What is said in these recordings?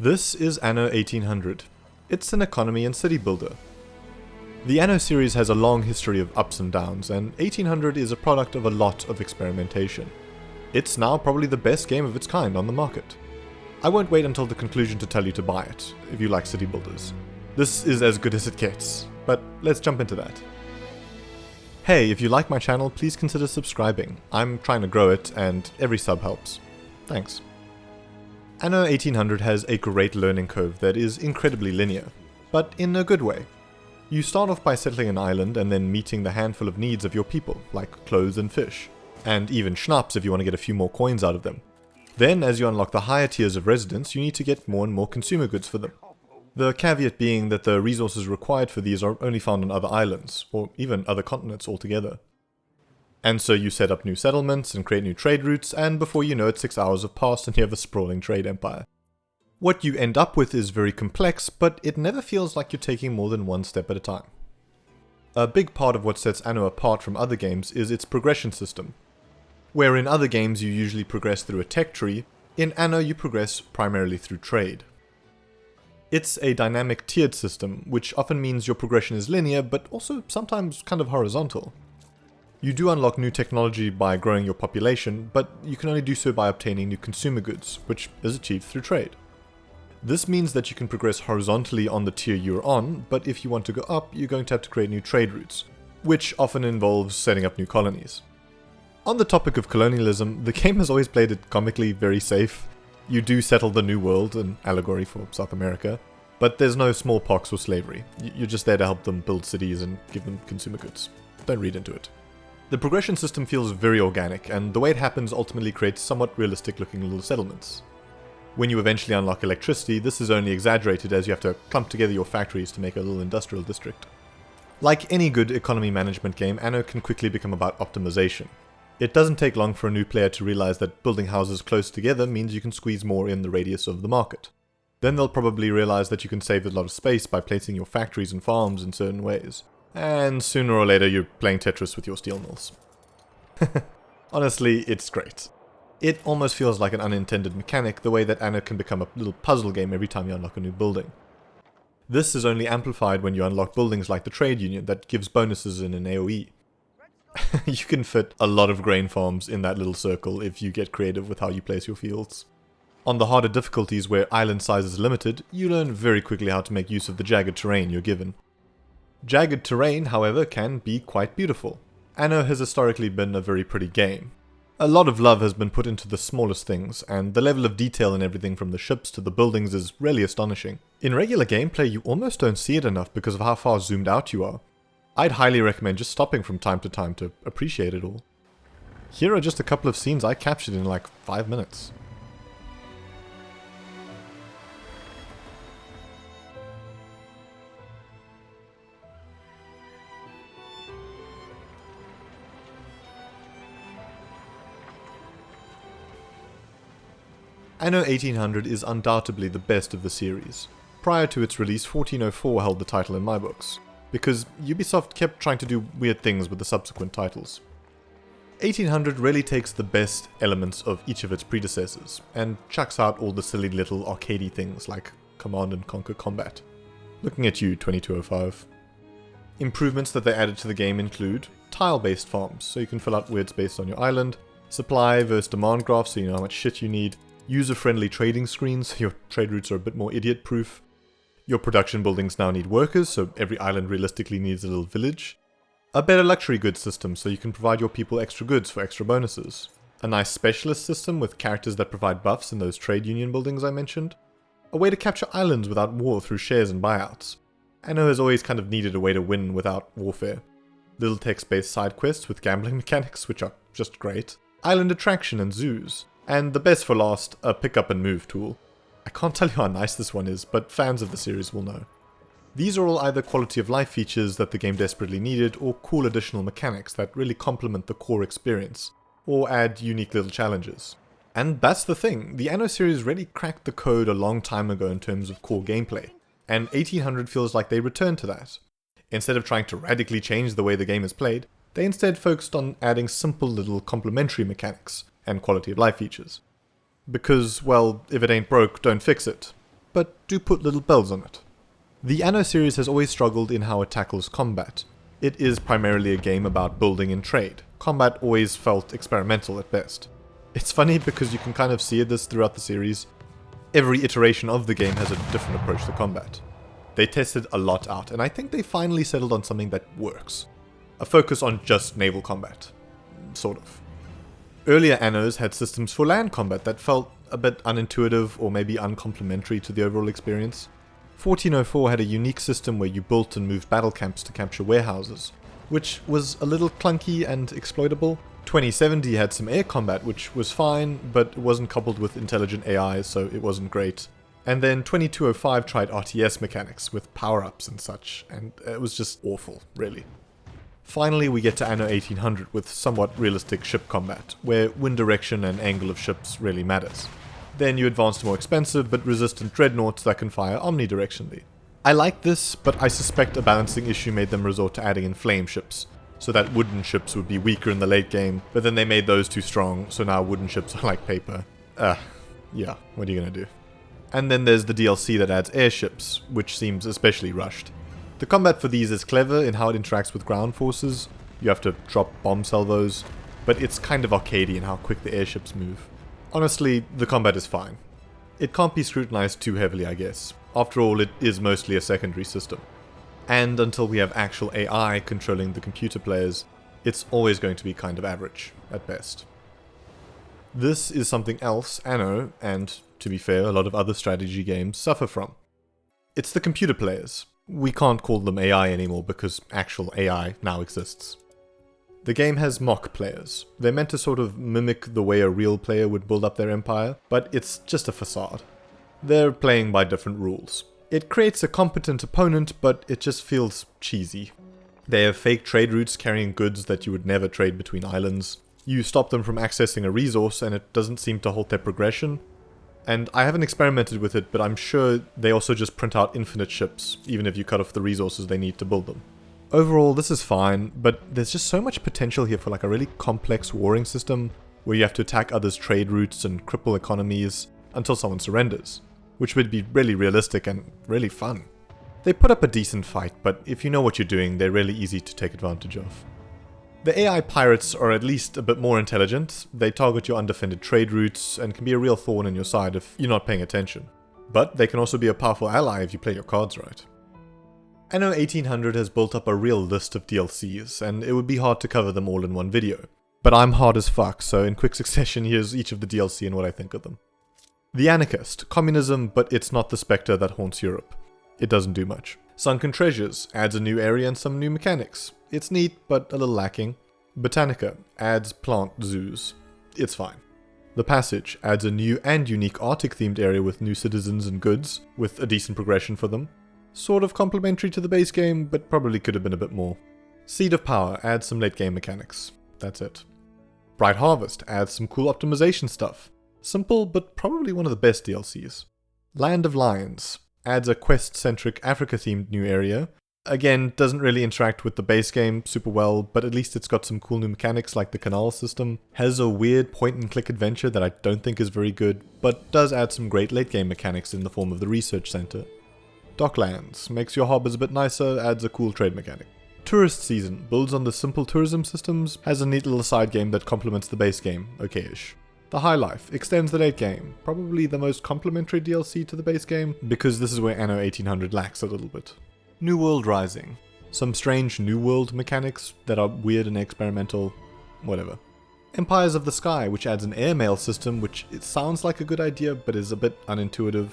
This is Anno 1800. It's an economy and city builder. The Anno series has a long history of ups and downs, and 1800 is a product of a lot of experimentation. It's now probably the best game of its kind on the market. I won't wait until the conclusion to tell you to buy it, if you like city builders. This is as good as it gets, but let's jump into that. Hey, if you like my channel, please consider subscribing. I'm trying to grow it, and every sub helps. Thanks. Anno 1800 has a great learning curve that is incredibly linear, but in a good way. You start off by settling an island and then meeting the handful of needs of your people, like clothes and fish, and even schnapps if you want to get a few more coins out of them. Then, as you unlock the higher tiers of residents, you need to get more and more consumer goods for them. The caveat being that the resources required for these are only found on other islands, or even other continents altogether. And so you set up new settlements and create new trade routes, and before you know it, 6 hours have passed and you have a sprawling trade empire. What you end up with is very complex, but it never feels like you're taking more than one step at a time. A big part of what sets Anno apart from other games is its progression system. Where in other games you usually progress through a tech tree, in Anno you progress primarily through trade. It's a dynamic tiered system, which often means your progression is linear, but also sometimes kind of horizontal. You do unlock new technology by growing your population, but you can only do so by obtaining new consumer goods, which is achieved through trade. This means that you can progress horizontally on the tier you're on, but if you want to go up, you're going to have to create new trade routes, which often involves setting up new colonies. On the topic of colonialism, the game has always played it comically very safe. You do settle the New World, an allegory for South America, but there's no smallpox or slavery. You're just there to help them build cities and give them consumer goods. Don't read into it. The progression system feels very organic, and the way it happens ultimately creates somewhat realistic looking little settlements. When you eventually unlock electricity, this is only exaggerated as you have to clump together your factories to make a little industrial district. Like any good economy management game, Anno can quickly become about optimization. It doesn't take long for a new player to realize that building houses close together means you can squeeze more in the radius of the market. Then they'll probably realize that you can save a lot of space by placing your factories and farms in certain ways. And sooner or later you're playing Tetris with your steel mills. Honestly, it's great. It almost feels like an unintended mechanic, the way that Anno can become a little puzzle game every time you unlock a new building. This is only amplified when you unlock buildings like the trade union that gives bonuses in an AoE. You can fit a lot of grain farms in that little circle if you get creative with how you place your fields. On the harder difficulties where island size is limited, you learn very quickly how to make use of the jagged terrain you're given. Jagged terrain, however, can be quite beautiful. Anno has historically been a very pretty game. A lot of love has been put into the smallest things, and the level of detail in everything from the ships to the buildings is really astonishing. In regular gameplay, you almost don't see it enough because of how far zoomed out you are. I'd highly recommend just stopping from time to time to appreciate it all. Here are just a couple of scenes I captured in like 5 minutes. Anno 1800 is undoubtedly the best of the series. Prior to its release, 1404 held the title in my books, because Ubisoft kept trying to do weird things with the subsequent titles. 1800 really takes the best elements of each of its predecessors, and chucks out all the silly little arcadey things like Command and Conquer combat. Looking at you, 2205. Improvements that they added to the game include tile-based farms, so you can fill out weird space on your island, supply versus demand graphs so you know how much shit you need, user-friendly trading screens so your trade routes are a bit more idiot-proof. Your production buildings now need workers, so every island realistically needs a little village. A better luxury goods system so you can provide your people extra goods for extra bonuses. A nice specialist system with characters that provide buffs in those trade union buildings I mentioned. A way to capture islands without war through shares and buyouts. Anno has always kind of needed a way to win without warfare. Little text-based side quests with gambling mechanics, which are just great. Island attraction and zoos. And the best for last, a pick up and move tool. I can't tell you how nice this one is, but fans of the series will know. These are all either quality of life features that the game desperately needed, or cool additional mechanics that really complement the core experience, or add unique little challenges. And that's the thing, the Anno series really cracked the code a long time ago in terms of core gameplay, and 1800 feels like they returned to that. Instead of trying to radically change the way the game is played, they instead focused on adding simple little complementary mechanics and quality of life features. Because, well, if it ain't broke, don't fix it. but do put little bells on it. The Anno series has always struggled in how it tackles combat. It is primarily a game about building and trade. Combat always felt experimental at best. It's funny because you can kind of see this throughout the series. Every iteration of the game has a different approach to combat. They tested a lot out, and I think they finally settled on something that works. A focus on just naval combat. Sort of. Earlier Annos had systems for land combat that felt a bit unintuitive or maybe uncomplimentary to the overall experience. 1404 had a unique system where you built and moved battle camps to capture warehouses, which was a little clunky and exploitable. 2070 had some air combat, which was fine, but it wasn't coupled with intelligent AI, so it wasn't great. And then 2205 tried RTS mechanics with power-ups and such, and it was just awful, really. Finally, we get to Anno 1800 with somewhat realistic ship combat, where wind direction and angle of ships really matters. Then you advance to more expensive but resistant dreadnoughts that can fire omnidirectionally. I like this, but I suspect a balancing issue made them resort to adding in flame ships, so that wooden ships would be weaker in the late game, but then they made those too strong, so now wooden ships are like paper. Yeah, what are you gonna do? And then there's the DLC that adds airships, which seems especially rushed. The combat for these is clever in how it interacts with ground forces. You have to drop bomb salvos, but it's kind of arcadey in how quick the airships move. Honestly, the combat is fine. It can't be scrutinized too heavily, I guess. After all, it is mostly a secondary system. And until we have actual AI controlling the computer players, it's always going to be kind of average, at best. This is something else Anno, and to be fair, a lot of other strategy games suffer from. It's the computer players. We can't call them AI anymore because actual AI now exists. The game has mock players. They're meant to sort of mimic the way a real player would build up their empire, but it's just a facade. They're playing by different rules. It creates a competent opponent, but it just feels cheesy. They have fake trade routes carrying goods that you would never trade between islands. You stop them from accessing a resource and it doesn't seem to halt their progression. And I haven't experimented with it, but I'm sure they also just print out infinite ships, even if you cut off the resources they need to build them. Overall, this is fine, but there's just so much potential here for like a really complex warring system, where you have to attack others' trade routes and cripple economies until someone surrenders, which would be really realistic and really fun. They put up a decent fight, but if you know what you're doing, they're really easy to take advantage of. The AI pirates are at least a bit more intelligent. They target your undefended trade routes and can be a real thorn in your side if you're not paying attention. But they can also be a powerful ally if you play your cards right. Anno 1800 has built up a real list of DLCs, and it would be hard to cover them all in one video. But I'm hard as fuck, so in quick succession here's each of the DLC and what I think of them. The Anarchist, communism, but it's not the spectre that haunts Europe. It doesn't do much. Sunken Treasures adds a new area and some new mechanics. It's neat, but a little lacking. Botanica adds plant zoos. It's fine. The Passage adds a new and unique Arctic-themed area with new citizens and goods, with a decent progression for them. Sort of complementary to the base game, but probably could have been a bit more. Seed of Power adds some late game mechanics. That's it. Bright Harvest adds some cool optimization stuff. Simple, but probably one of the best DLCs. Land of Lions adds a quest-centric Africa-themed new area. Again, doesn't really interact with the base game super well, but at least it's got some cool new mechanics like the canal system. Has a weird point-and-click adventure that I don't think is very good, but does add some great late-game mechanics in the form of the research center. Docklands makes your harbors a bit nicer, adds a cool trade mechanic. Tourist Season builds on the simple tourism systems, has a neat little side game that complements the base game, okay-ish. The High Life extends the late game, probably the most complementary DLC to the base game, because this is where Anno 1800 lacks a little bit. New World Rising. Some strange New World mechanics that are weird and experimental, whatever. Empires of the Sky, which adds an airmail system, which it sounds like a good idea, but is a bit unintuitive.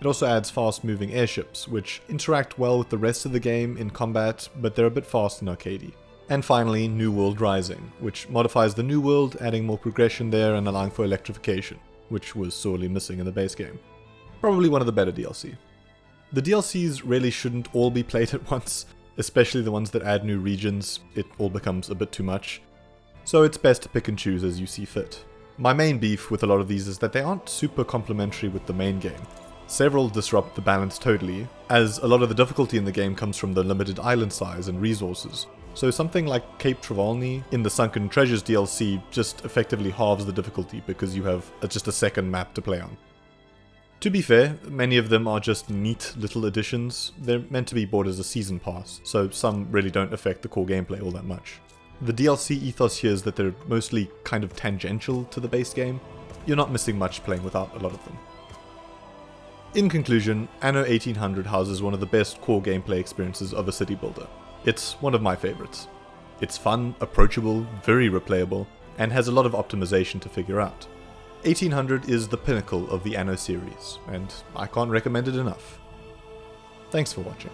It also adds fast-moving airships, which interact well with the rest of the game in combat, but they're a bit fast and arcadey. And finally, New World Rising, which modifies the New World, adding more progression there and allowing for electrification, which was sorely missing in the base game. Probably one of the better DLC. The DLCs really shouldn't all be played at once, especially the ones that add new regions. It all becomes a bit too much. So it's best to pick and choose as you see fit. My main beef with a lot of these is that they aren't super complementary with the main game. Several disrupt the balance totally, as a lot of the difficulty in the game comes from the limited island size and resources. So something like Cape Travolny in the Sunken Treasures DLC just effectively halves the difficulty because you have just a second map to play on. To be fair, many of them are just neat little additions. They're meant to be bought as a season pass, so some really don't affect the core gameplay all that much. The DLC ethos here is that they're mostly kind of tangential to the base game. You're not missing much playing without a lot of them. In conclusion, Anno 1800 houses one of the best core gameplay experiences of a city builder. It's one of my favorites. It's fun, approachable, very replayable, and has a lot of optimization to figure out. 1800 is the pinnacle of the Anno series, and I can't recommend it enough. Thanks for watching.